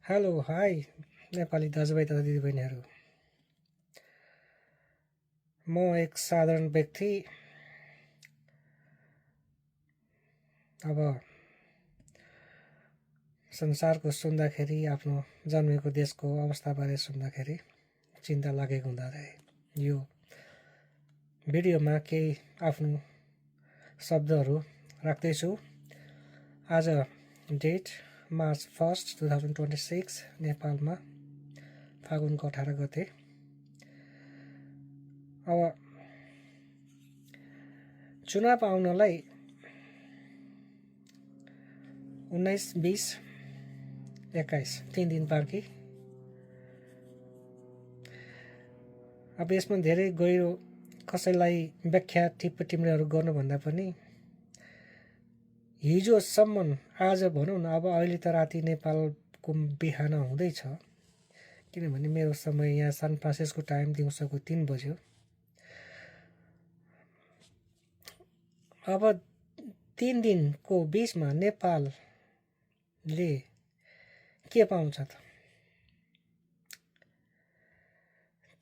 Hello hi Nepali दाजुभाइ तथा दिदीबहिनीहरू। म एक साधारण व्यक्ति। अब संसारको सुन्दाखेरि आफ्नो जन्मेको देशको अवस्थाबारे सुन्दाखेरि चिन्ता लागेको हुँदाखेरि यो भिडियोमा केही आफ्नो शब्दहरू राख्दैछु। आज डेट मार्च 1, 2026 नेपालमा फागुनको 18 गते। अब चुनाव आउनलाई 19, 20, 21 3 दिन बाँकी। अब यसमा धेरै गहिरो कसैलाई व्याख्या टिप्पणीहरू गर्नुभन्दा पनि हिजोसम्म आज भनौँ न, अब अहिले त राति नेपालको बिहान हुँदैछ, किनभने मेरो समय यहाँ सान फ्रान्सिस्को टाइम दिउँसोको 3 बज्यो। अब 3 दिनको बिचमा नेपालले के पाउँछ त?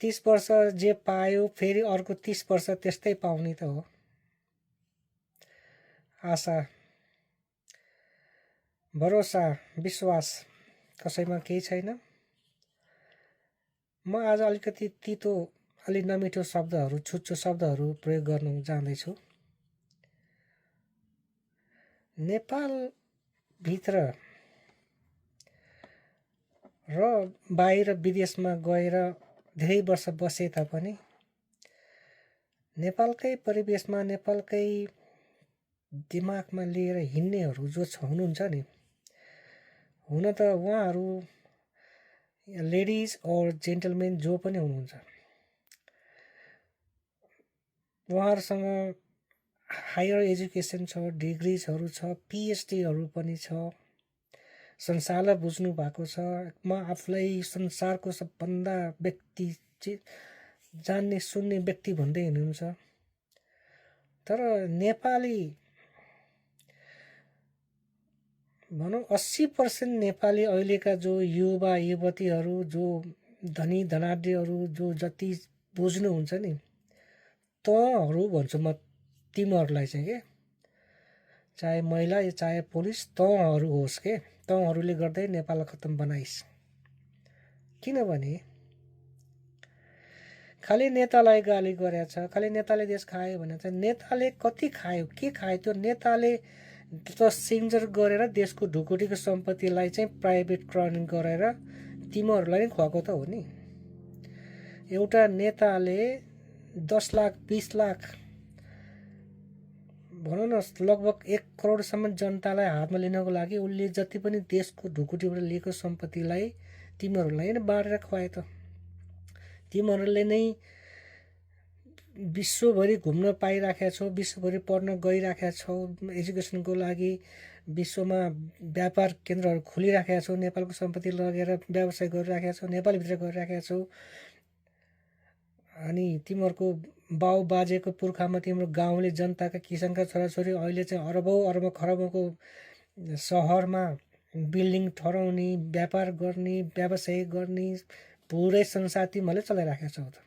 30 वर्ष जे पायो फेरि अर्को 30 वर्ष त्यस्तै पाउने त हो। आशा, भरोसा, विश्वास कसैमा केही छैन। म आज अलिकति तितो, अलि नमिठो शब्दहरू, छुच्चो शब्दहरू प्रयोग गर्न जाँदैछु। नेपालभित्र र बाहिर विदेशमा गएर धेरै वर्ष बसे तापनि नेपालकै परिवेशमा, नेपालकै दिमागमा लिएर हिँड्नेहरू जो हुनुहुन्छ नि, हुन त उहाँहरू लेडिज और जेन्टलमेन जो पनि हुनुहुन्छ, उहाँहरूसँग हायर एजुकेसन छ, डिग्रिजहरू छ, पिएचडीहरू पनि छ, संसारलाई बुझ्नु भएको छ। म आफूलाई संसारको सबभन्दा व्यक्ति जान्ने सुन्ने व्यक्ति भन्दै हुनुहुन्छ। तर नेपाली भनौँ 80% नेपाली अहिलेका जो युवा युवतीहरू, जो धनी धनाढ्यहरू, जो जति बुझ्नुहुन्छ नि, तँहरू भन्छु म तिमीहरूलाई चाहिँ के, चाहे महिला चाहे पुरुष, तँहरू होस् के, तँहरूले गर्दै नेपाललाई खत्तम बनाइस्। किनभने खालि नेतालाई गाली गरेछ, खालि नेताले देश खायो भने चाहिँ नेताले कति खायो, के खायो? त्यो नेताले त सिग्नेचर गरेर देशको ढुकुटीको सम्पत्तिलाई चाहिँ प्राइभेटकरण गरेर तिमीहरूलाई नै खुवाएको त हो नि। एउटा नेताले 10 लाख 20 लाख भनौँ न, लगभग 1 करोडसम्म जनतालाई हातमा लिनको लागि उसले जति पनि देशको ढुकुटीबाट लिएको सम्पत्तिलाई तिमीहरूलाई नै बाँडेर खुवाए त। तिमीहरूले नै विश्वभरि घुम्न पाइराखेका छौ, विश्वभरि पढ्न गइराखेका छौ, एजुकेसनको लागि विश्वमा व्यापार केन्द्रहरू खोलिराखेका छौ, नेपालको सम्पत्ति लगेर व्यवसाय गरिराखेका छौ, नेपालभित्र गरिराखेका छौ। अनि तिमीहरूको बाउ बाजेको पुर्खामा तिम्रो गाउँले जनताका किसानका छोराछोरी अहिले चाहिँ अरबौँ अर्ब खरबौँको सहरमा बिल्डिङ ठहराउने, व्यापार गर्ने, व्यवसाय गर्ने पुरै संसार तिमीहरूले चलाइराखेका छौ त।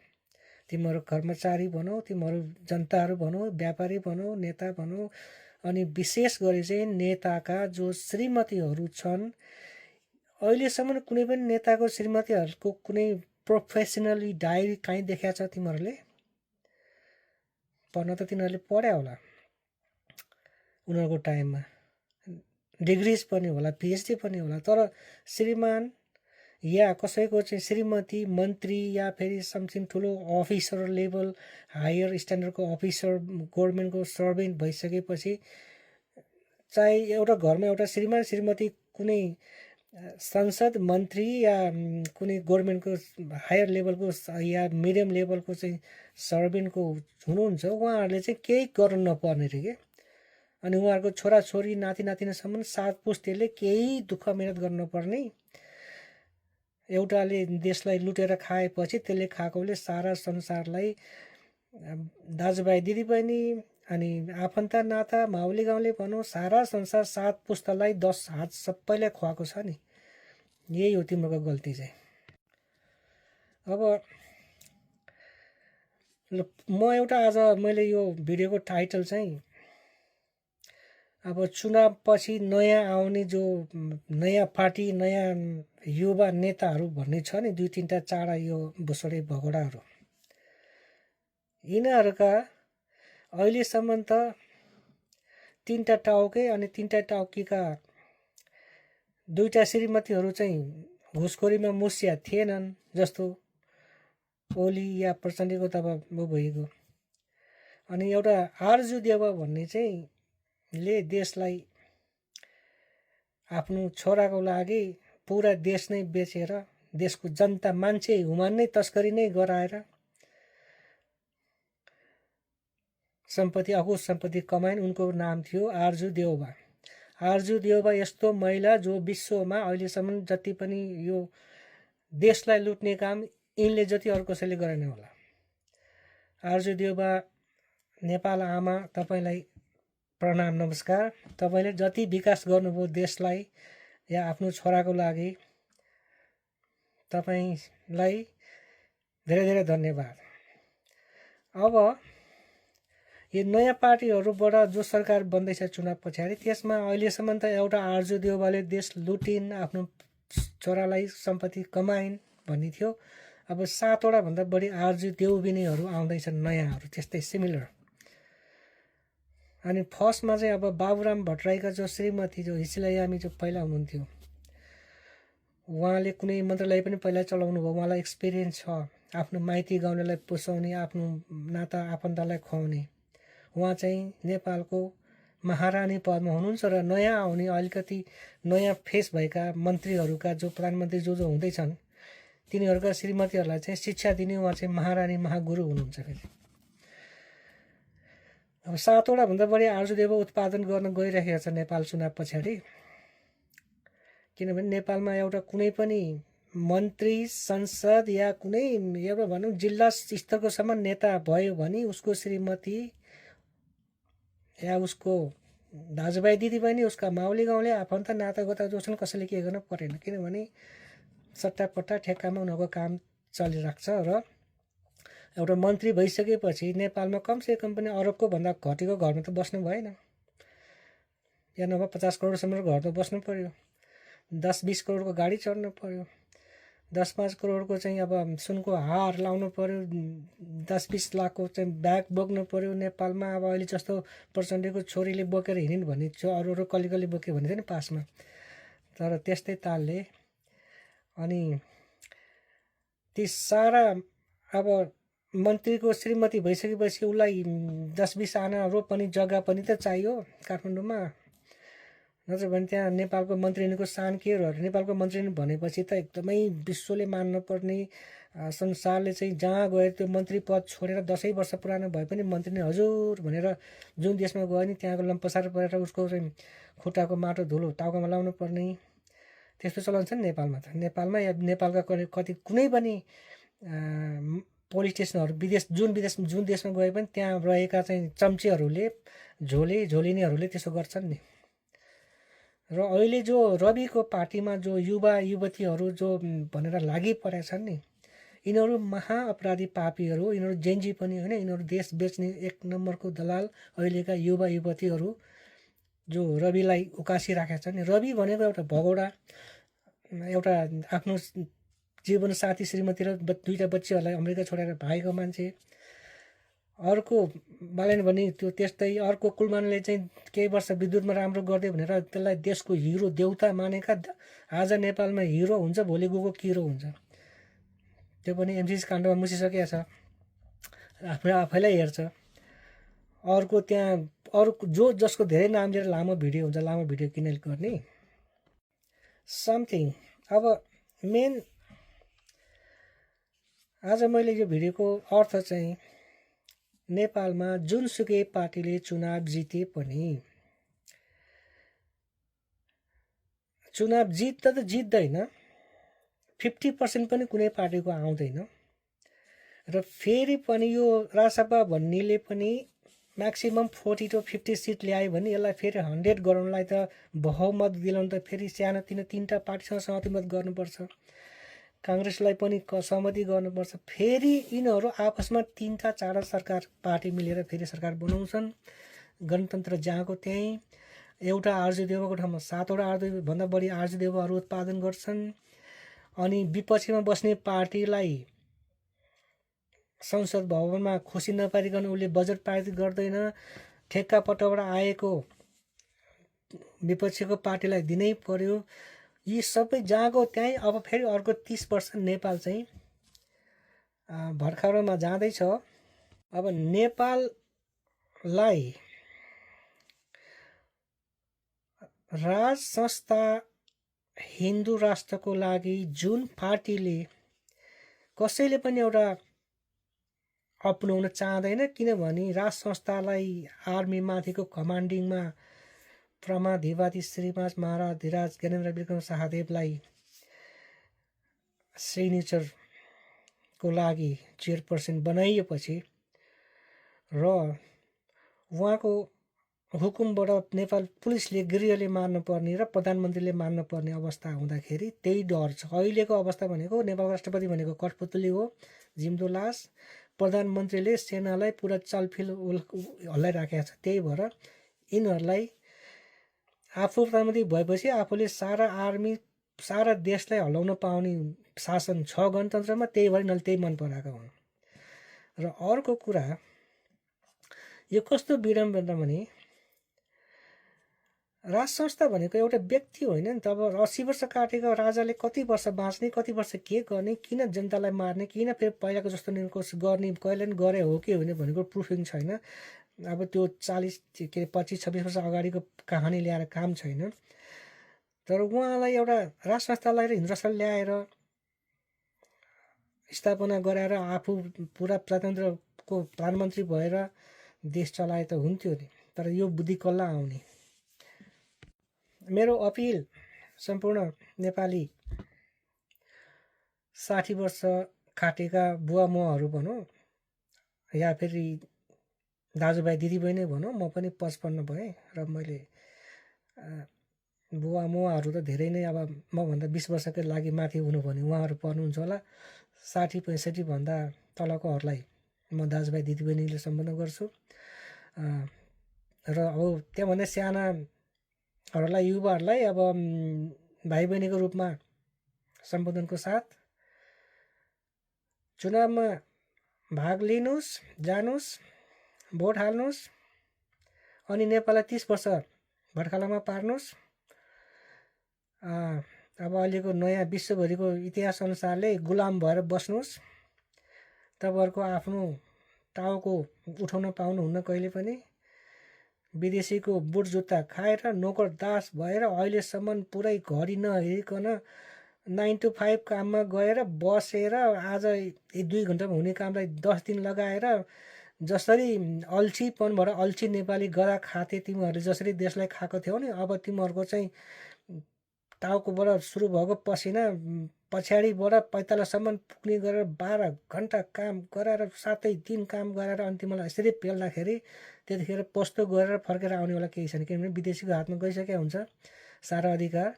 तिमीहरू कर्मचारी भनौ, तिमीहरू जनताहरू भनौ, व्यापारी भनौ, नेता भनौ, अनि विशेष गरी चाहिँ नेताका जो श्रीमतीहरू छन्, अहिलेसम्म कुनै पनि नेताको श्रीमतीहरूको कुनै प्रोफेसनली डायरी कहीँ देखाएको छ तिमीहरूले? पढ्न त तिनीहरूले पढ्या होला, उनीहरूको टाइममा डिग्रिज पनि होला, पिएचडी पनि होला, तर श्रीमान या कसैको चाहिँ श्रीमती मन्त्री या फेरि समथिङ ठुलो अफिसर लेभल, हायर स्ट्यान्डर्डको अफिसर, गभर्मेन्टको सर्भेन्ट भइसकेपछि चाहे एउटा घरमा एउटा श्रीमान श्रीमती कुनै संसद मन्त्री या कुनै गभर्मेन्टको हायर लेभलको या मिडियम लेभलको चाहिँ सर्भेन्टको हुनुहुन्छ, उहाँहरूले चाहिँ केही गर्नु नपर्ने रे के। अनि उहाँहरूको छोराछोरी नाति नातिनासम्म 7 पुस्तेले केही दुःख मेहनत गर्नु नपर्ने। एउटाले देशलाई लुटेर खाएपछि त्यसले खाएकोले सारा संसारलाई, दाजुभाइ दिदीबहिनी अनि आफन्त नाता माउली गाउँले भनौँ, सारा संसार 7 पुस्तालाई 10 हात सबैलाई खुवाएको छ नि। यही हो तिम्रो गल्ती चाहिँ। अब म एउटा आज मैले यो भिडियोको टाइटल चाहिँ अब चुनावपछि नयाँ आउने जो नयाँ पार्टी नयाँ युवा नेताहरू भन्ने छ नि 2-3टा 4 यो भुसडे भगोडाहरू, यिनीहरूका अहिलेसम्म त 3टा टाउके अनि 3टा टाउकीका 2टा श्रीमतीहरू चाहिँ घुसखोरीमा मुसिया थिएनन्, जस्तो ओली या प्रचण्डको त अब भइगयो। अनि एउटा आरजु देवा भन्ने चाहिँ ले देशलाई आफ्नो छोराको लागि पुरा देश नै बेचेर देशको जनता मान्छे हुमान नै तस्करी नै गराएर सम्पत्ति अकुत सम्पत्ति कमाइन्। उनको नाम थियो आरजु देउबा। आरजु देउबा यस्तो महिला जो विश्वमा अहिलेसम्म जति पनि यो देशलाई लुट्ने काम यिनले जति अरू कसैले गरेन होला। आरजु देउबा नेपाल आमा, तपाईलाई प्रणाम नमस्कार। तपाईले जति विकास गर्नुभयो देशलाई या आफ्नो छोराको लागि, तपाईलाई धेरै धेरै धन्यवाद। अब यो नयाँ पार्टीहरूबाट जो सरकार बन्दैछ चुनाव पछाडि, त्यसमा अहिलेसम्म त एउटा आरजु देउबाले देश लुटिन्, आफ्नो छोरालाई सम्पत्ति कमाइन् भन्ने थियो। अब 7वटा भन्दा बढी आरजु देउबिनीहरू आउँदैछन् नयाँहरू, त्यस्तै सिमिलर। अनि फर्स्टमा चाहिँ अब बाबुराम भट्टराईका जो श्रीमती जो हिसिलायामी जो पहिला हुनुहुन्थ्यो, उहाँले कुनै मन्त्रालय पनि पहिला चलाउनु भयो। उहाँलाई एक्सपिरियन्स छ आफ्नो माइती गाउँलेलाई पोसाउने, आफ्नो नाता आफन्तलाई खुवाउने। उहाँ चाहिँ नेपालको महारानी पदमा हुनुहुन्छ र नयाँ आउने अलिकति नयाँ फेस भएका मन्त्रीहरूका जो प्रधानमन्त्री जो हुँदैछन् तिनीहरूका श्रीमतीहरूलाई चाहिँ शिक्षा दिने उहाँ चाहिँ महारानी महागुरु हुनुहुन्छ। फेरि अब 7वटा भन्दा बढी आरजु देउबा उत्पादन गर्न गइरहेको छ नेपाल चुनाव पछाडि। किनभने नेपालमा एउटा कुनै पनि मन्त्री, संसद या कुनै एउटा भनौँ जिल्ला स्तरको सम्म नेता भयो भने उसको श्रीमती या उसको दाजुभाइ दिदीबहिनी, उसका माउली गाउँले आफन्त नातागोता जो छन् कसैले के गर्न परेन। किनभने सट्टापट्टा ठेक्कामा उनीहरूको काम चलिरहेको छ। र एउटा मन्त्री भइसकेपछि नेपालमा कमसेकम पनि अरबको भन्दा घटेको घरमा त बस्नु भएन, या नभए 50 करोडसम्म घर त बस्नु पर्यो, 10-20 करोडको गाडी चढ्नु पर्यो, 10-5 करोडको चाहिँ अब सुनको हार लाउनु पर्यो, 10-20 लाखको चाहिँ ब्याग बोक्नु पर्यो। नेपालमा अब अहिले जस्तो प्रचण्डको छोरीले बोकेर हिँडिन् भन्ने थियो, अरू कलिकली बोक्यो भने थियो नि पासमा, तर त्यस्तै तालले। अनि ती सारा अब मन्त्रीको श्रीमती भइसकेपछि उसलाई 10-20 आना रोपनी जग्गा पनि त चाहियो काठमाडौँमा, नत्र भने त्यहाँ नेपालको मन्त्रीको सान के हो। नेपालको मन्त्री भनेपछि त एकदमै विश्वले मान्नुपर्ने, संसारले चाहिँ जहाँ गयो त्यो मन्त्री पद छोडेर 10 वर्ष पुरानो भए पनि मन्त्री नै हजुर भनेर जुन देशमा गयो नि त्यहाँको लम्पसार परेर उसको चाहिँ खुट्टाको माटो धुलो टाउकोमा लाउनु पर्ने, त्यस्तो चलन छ नि नेपालमा त। नेपालमा या नेपालका कति कुनै पनि पोलिटिसियनहरू जुन देशमा गए पनि त्यहाँ रहेका चाहिँ चम्चेहरूले, झोलिनीहरूले त्यसो गर्छन् नि। र अहिले जो रविको पार्टीमा जो युवा युवतीहरू जो भनेर लागि परेका छन् नि, यिनीहरू महाअपराधी पापीहरू, यिनीहरू जेन्जी पनि होइन, यिनीहरू देश बेच्ने 1 नम्बरको दलाल अहिलेका युवा युवतीहरू जो रविलाई उकासिराखेका छन् नि। रवि भनेको एउटा भगोडा, एउटा आफ्नो जीवन साथी श्रीमती र 2टा बच्चीहरूलाई अमेरिका छोडेर भागेको मान्छे। अर्को बालेन भने त्यो त्यस्तै। अर्को कुलमानले चाहिँ केही वर्ष विद्युतमा राम्रो गरिदियो भनेर त्यसलाई देशको हिरो देउता मानेका आज नेपालमा हिरो हुन्छ, भोलि गएको किरो हुन्छ। त्यो पनि एमसिसी काण्डमा मुसिसकेको छ, आफैलाई हेर्छ। अर्को त्यहाँ अरू जसको धेरै नाम लिएर लामो भिडियो हुन्छ, लामो भिडियो किन गर्ने समथिङ। अब मेन आज मैले यो भिडियोको अर्थ चाहिँ नेपालमा जुनसुकै पार्टीले चुनाव जिते पनि चुनाव जित्दा त जित्दैन, 50% पनि कुनै पार्टीको आउँदैन। र फेरि पनि यो रासपा भन्नेले पनि म्याक्सिमम् 40 to 50 सिट ल्यायो भने यसलाई फेरि 100 गराउनलाई त बहुमत दिलाउनु त फेरि सानोतिनो 3टा पार्टीसँग सहमत गर्नुपर्छ। काङ्ग्रेसलाई पनि सहमति गर्नुपर्छ। फेरि यिनीहरू आपसमा 3टा 4टा सरकार पार्टी मिलेर फेरि सरकार बनाउँछन्। गणतन्त्र जहाँको त्यहीँ। एउटा आरजे देवको ठाउँमा 7वटा आरजेभन्दा बढी आरजे देवहरू उत्पादन गर्छन्। अनि विपक्षीमा बस्ने पार्टीलाई संसद भवनमा खुसी नपारिकन उसले बजेट पारित गर्दैन। ठेक्कापट्टबाट आएको विपक्षीको पार्टीलाई दिनै पर्यो। यी सबै जहाँको त्यहीँ। अब फेरि अर्को 30% नेपाल चाहिँ भर्खरमा जाँदैछ। अब नेपाललाई राज संस्था हिन्दू राष्ट्रको लागि जुन पार्टीले कसैले पनि एउटा अपनाउन चाहँदैन, किनभने राज संस्थालाई आर्मीमाथिको कमान्डिङमा प्रमाधिपति श्रीमाज महाराज धीराज ज्ञानेन्द्र विक्रम शाहदेवलाई सिग्नेचरको लागि चेयरपर्सन बनाइएपछि र उहाँको हुकुमबाट नेपाल पुलिसले गृहले मान्नुपर्ने र प्रधानमन्त्रीले मान्नुपर्ने अवस्था हुँदाखेरि त्यही डर छ। अहिलेको अवस्था भनेको नेपाल राष्ट्रपति भनेको कठपुतली हो, जिम्दो लास। प्रधानमन्त्रीले सेनालाई पुरा चलफिल हल्लाइराखेको छ। त्यही भएर यिनीहरूलाई आफू प्रधानमन्त्री भएपछि आफूले सारा आर्मी सारा देशलाई हल्लाउन पाउने शासन छ गणतन्त्रमा। त्यही भएर यिनीहरूले त्यही मन पराएका हुन्। र अर्को कुरा यो कस्तो विडम्बना भने राज संस्था भनेको एउटा व्यक्ति होइन नि त। अब 80 वर्ष काटेको राजाले कति वर्ष बाँच्ने, कति वर्ष के गर्ने, किन जनतालाई मार्ने, किन फेरि पहिलाको जस्तो निर्कोष गर्ने, कहिले पनि गरे हो कि होइन भनेको प्रुफिङ छैन। अब त्यो 25-26 वर्ष अगाडिको कहानी ल्याएर काम छैन। तर उहाँलाई एउटा राज संस्थालाई र हिन्दू राष्ट्रलाई ल्याएर स्थापना गराएर आफू पुरा प्रजातन्त्रको प्रधानमन्त्री भएर देश चलाए त हुन्थ्यो नि। तर यो बुद्धि कल्ला आउने। मेरो अपिल सम्पूर्ण नेपाली 60 वर्ष काटेका बुवा मुवाहरू भनौँ या फेरि दाजुभाइ दिदीबहिनी भनौँ, म पनि 55 भएँ र मैले बुवा मुवाहरू त धेरै नै अब मभन्दा 20 वर्षकै लागि माथि हुनु भने उहाँहरू पर्नुहुन्छ होला। 60-65 भन्दा तलकोहरूलाई म दाजुभाइ दिदीबहिनीले सम्बोधन गर्छु। र अब त्योभन्दा सानाहरूलाई युवाहरूलाई अब भाइ बहिनीको रूपमा सम्बोधनको साथ चुनावमा भाग लिनुहोस्, जानुहोस्, भोट हाल्नुहोस् अनि नेपाललाई 30 वर्ष भट्कालामा पार्नुहोस्। अब अहिलेको नयाँ विश्वभरिको इतिहास अनुसारले गुलाम भएर बस्नुहोस्। तपाईँहरूको आफ्नो टाउको उठाउन पाउनुहुन्न कहिले पनि। विदेशीको बुट जुत्ता खाएर नोकर दास भएर अहिलेसम्म पुरै घडी नहेरिकन 9 to 5 काममा गएर बसेर आज 1-2 घन्टामा हुने कामलाई 10 दिन लगाएर जसरी अल्छीपनबाट अल्छी नेपाली गरा खाथे तिमीहरूले जसरी देशलाई खाएको थियौ नि, अब तिमीहरूको चाहिँ टाउकोबाट सुरु भएको पसिना पछाडिबाट पैतालासम्म पुग्ने गरेर 12 घन्टा काम गरेर 7 दिन काम गरेर अनि तिमीलाई यसरी पेल्दाखेरि त्यतिखेर पोस्तो गरेर फर्केर आउनेवाला केही छैन। किनभने विदेशीको हातमा गइसकेको हुन्छ सारा अधिकार।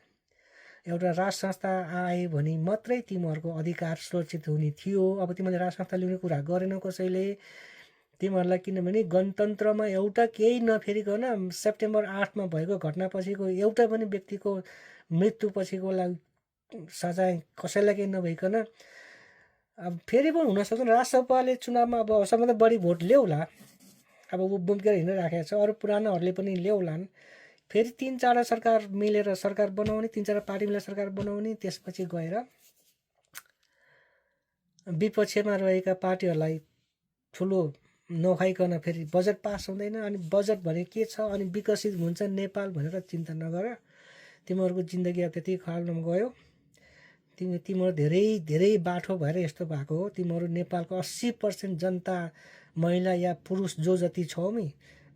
एउटा राज संस्था आए भने मात्रै तिमीहरूको अधिकार सुरक्षित हुने थियो। अब तिमीले राज संस्था ल्याउने कुरा गरेनौ कसैले। तिमीहरूलाई किनभने गणतन्त्रमा एउटा केही नफेरिकन सेप्टेम्बर 8मा भएको घटनापछिको एउटा पनि व्यक्तिको मृत्युपछिको लागि सजाय कसैलाई केही नभइकन अब फेरि पनि हुनसक्छ राजसभाले चुनावमा अब सबभन्दा बढी भोट ल्याउला। अब ऊ बुम्केर हिँडिराखेको छ, अरू पुरानोहरूले पनि ल्याउलान्। फेरि 3-4 सरकार मिलेर सरकार बनाउने, 3-4 पार्टी मिलेर सरकार बनाउने। त्यसपछि गएर विपक्षमा रहेका पार्टीहरूलाई ठुलो नखाइकन फेरि बजेट पास हुँदैन। अनि बजेट भने के छ अनि विकसित हुन्छ नेपाल भनेर चिन्ता नगर। तिमीहरूको जिन्दगी अब त्यति खराबमा गयो। तिमीहरू धेरै धेरै बाठो भएर यस्तो भएको हो। तिमीहरू नेपालको 80% जनता महिला या पुरुष जो जति छौ नि,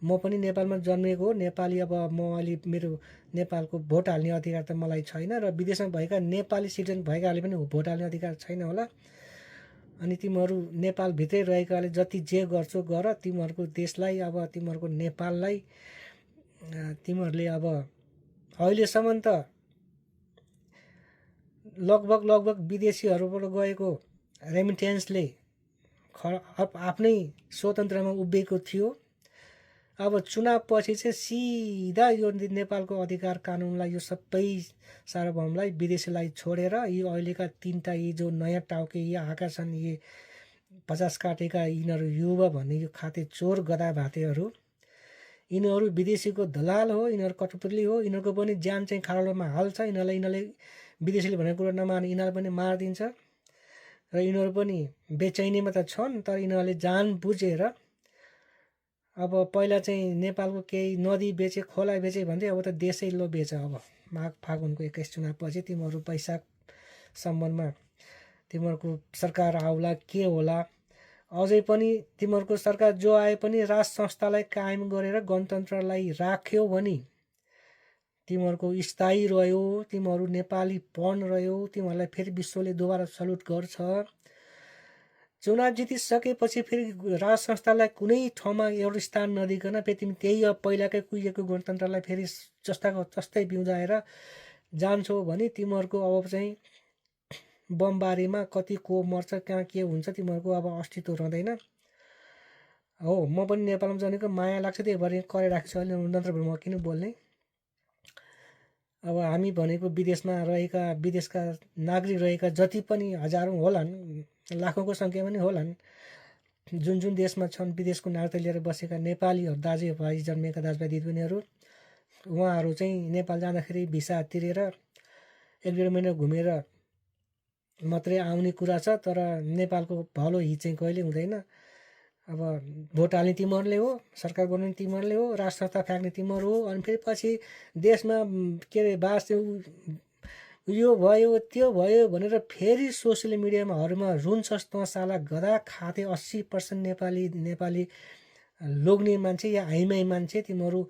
म पनि नेपालमा जन्मेको हो नेपाली। अब म अहिले मेरो नेपालको भोट हाल्ने अधिकार त मलाई छैन र विदेशमा भएका नेपाली सिटिजन भएकाहरूले पनि भोट हाल्ने अधिकार छैन होला। अनि तिमीहरू नेपालभित्रै रहेकाले जति जे गर्छौ गर, तिमीहरूको देशलाई अब तिमीहरूको नेपाललाई तिमीहरूले अब अहिलेसम्म त लगभग विदेशीहरूबाट गएको रेमिटेन्सले आफ्नै स्वतन्त्रमा उभिएको थियो। अब चुनाव पछि चाहिँ सिधा यो नेपालको अधिकार कानुनलाई यो सबै सार्वभौमलाई विदेशीलाई छोडेर यी अहिलेका तीनटा यी जो नयाँ टाउके यी आएका छन्, यी 50 काटेका यिनीहरू युवा भन्ने यो खाते चोर गधा भातेहरू, यिनीहरू विदेशीको दलाल हो, यिनीहरू कठपुतली हो। यिनीहरूको पनि ज्यान चाहिँ खाडलमा हाल्छ। यिनीहरूले विदेशीले भनेको कुरा नमाने यिनीहरू पनि मारिदिन्छ र यिनीहरू पनि बेचैनीमा त छन्, तर यिनीहरूले जान बुझेर अब पहिला चाहिँ नेपालको केही नदी बेचे, खोला बेचे भन्थे, अब त देशै लो बेच। अब माघ फागुनको 21 चुनावपछि तिमीहरू वैशाखसम्ममा तिमीहरूको सरकार आउला के होला। अझै पनि तिमीहरूको सरकार जो आए पनि राज संस्थालाई कायम गरेर गणतन्त्रलाई राख्यो भने तिमीहरूको स्थायी रह्यो, तिमीहरू नेपालीपन रह्यो, तिमीहरूलाई फेरि विश्वले दोबारा सल्युट गर्छ। चुनाव जितिसकेपछि फेरि राज संस्थालाई कुनै ठाउँमा एउटा स्थान नदिकन फेरि तिमी त्यही अब पहिलाकै कुहिएको गणतन्त्रलाई फेरि जस्ताको तस्तै बिउजाएर जान्छौ भने तिमीहरूको अब चाहिँ बमबारीमा कति को मर्छ, कहाँ के हुन्छ, तिमीहरूको अब अस्तित्व रहँदैन। हो, म पनि नेपालमा जानेको माया लाग्छ, त्यही भएर कराइराखेको छु अहिले, नत्र म किन बोल्ने। अब हामी भनेको विदेशका नागरिक रहेका जति पनि हजारौँ होलान्, लाखौँको सङ्ख्यामा पनि होलान्, जुन देशमा छन् विदेशको नागरिकता लिएर बसेका नेपालीहरू दाजुभाइ जन्मेका दाजुभाइ दिदीबहिनीहरू, उहाँहरू चाहिँ नेपाल जाँदाखेरि भिसा तिरेर 1-1.5 महिना घुमेर मात्रै आउने कुरा छ। तर नेपालको भलो हित चाहिँ कहिले हुँदैन। अब भोट हाल्ने तिमीहरूले हो, सरकार बनाउने तिमीहरूले हो, राज संस्था फ्याँक्ने तिमीहरू हो। अनि फेरि पछि देशमा के अरे बास यो भयो त्यो भयो भनेर फेरि सोसियल मिडियामाहरूमा रुन्छस् तँ साला गधा खाते 80% नेपाली लोग्ने मान्छे या हाइमाई मान्छे तिमीहरू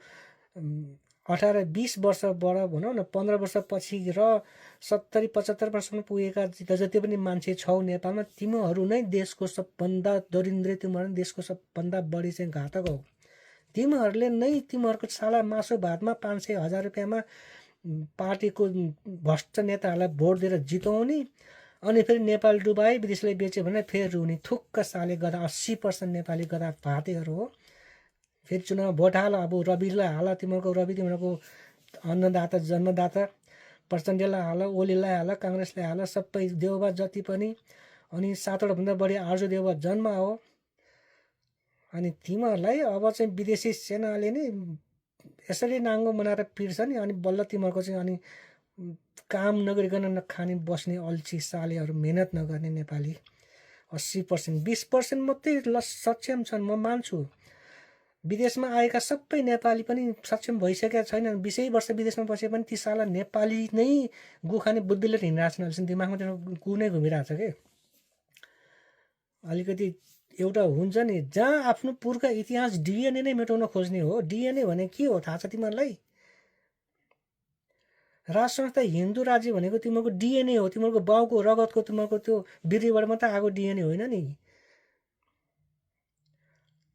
18-20 वर्षबाट भनौँ न 15 वर्षपछि र 70-75 वर्षमा पुगेका जति पनि मान्छे छौ नेपालमा, तिमीहरू नै देशको सबभन्दा दरिन्द्र, तिमीहरू नै देशको सबभन्दा बढी चाहिँ घातक हो। तिमीहरूले नै तिमीहरूको साला मासु भातमा 500-1000 रुपियाँमा पार्टीको भ्रष्ट नेताहरूलाई भोट दिएर जिताउने, अनि फेरि नेपाल डुबाए विदेशलाई बेच्यो भने फेरि रुने थुक्क साले गधा 80% नेपाली गधा भातेहरू हो। फेरि चुनाव भोट हाल, अब रविलाई हाल, तिमीहरूको अन्नदाता जन्मदाता प्रचण्डलाई हाल, ओलीलाई हाल, काङ्ग्रेसलाई हाल, सबै देउबा जति पनि, अनि 7वटाभन्दा बढी आर्जु देउबा जन्म हो। अनि तिमीहरूलाई अब चाहिँ विदेशी सेनाले नै यसरी नाङ्गो बनाएर पिर्छ नि, अनि बल्ल तिमीहरूको चाहिँ अनि काम नगरिकन नखाने बस्ने अल्छी सालेहरू, मेहनत नगर्ने नेपाली 80%, 20% मात्रै सक्षम छन्। म मान्छु विदेशमा आएका सबै नेपाली पनि सक्षम भइसकेका छैनन्। 20 वर्ष विदेशमा बसे पनि ती साला नेपाली नै गुखाने बुद्धि लिएर हिँडिरहेको छन्। अहिलेसम्म दिमागमा त्यो कुनै घुमिरहेको छ कि अलिकति एउटा हुन्छ नि, जहाँ आफ्नो पुर्खा इतिहास डिएनए नै मेटाउन खोज्ने हो। डिएनए भने के हो थाहा छ तिमीहरूलाई? राज संस्था हिन्दू राज्य भनेको तिमीहरूको डिएनए हो, तिमीहरूको बाउको रगतको, तिमीहरूको त्यो बिर्रीबाट मात्रै आएको डिएनए होइन नि।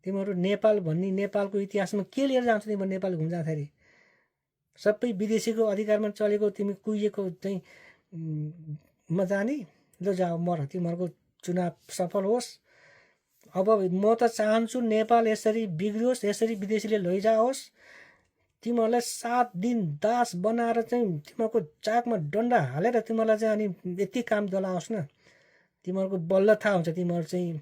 तिमीहरू नेपाल भन्ने नेपालको इतिहासमा के लिएर जान्छौ? तिमीहरू नेपाल घुम्न जाँदाखेरि सबै विदेशीको अधिकारमा चलेको तिमी कुहिएको चाहिँ म जाने ल जाऊ मर, तिमीहरूको चुनाव सफल होस्। अब म त चाहन्छु नेपाल यसरी बिग्रियोस्, यसरी विदेशीले लैजाओस्, तिमीहरूलाई 7 दिन दास बनाएर चाहिँ तिमीहरूको चाकमा डन्डा हालेर तिमीहरूलाई चाहिँ अनि यति काम दलाओस् न, तिमीहरूको बल्ल थाहा हुन्छ तिमीहरू चाहिँ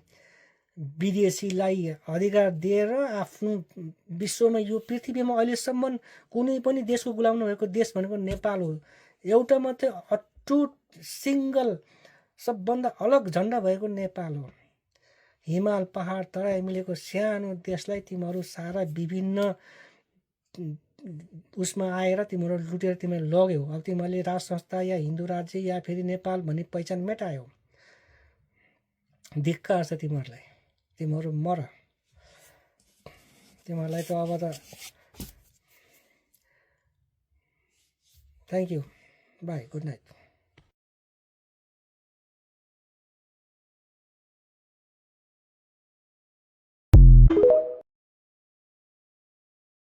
विदेशीलाई अधिकार दिएर आफ्नो विश्वमा यो पृथ्वीमा अहिलेसम्म कुनै पनि देशको गुलाम नभएको देश भनेको नेपाल हो। एउटा मात्रै अटुट सिङ्गल सबभन्दा अलग झन्डा भएको नेपाल हो। हिमाल पहाड तराई मिलेको सानो देशलाई तिमीहरू सारा विभिन्न उसमा आएर तिमीहरू लुटेर तिमीले लग्यौ। अब तिमीहरूले राज संस्था या हिन्दू राज्य या फेरि नेपाल भन्ने पहिचान मेटायो। धिक्कार छ तिमीहरूलाई, तिमीहरू मर। तिमीहरूलाई त अब त thank you, by, good night.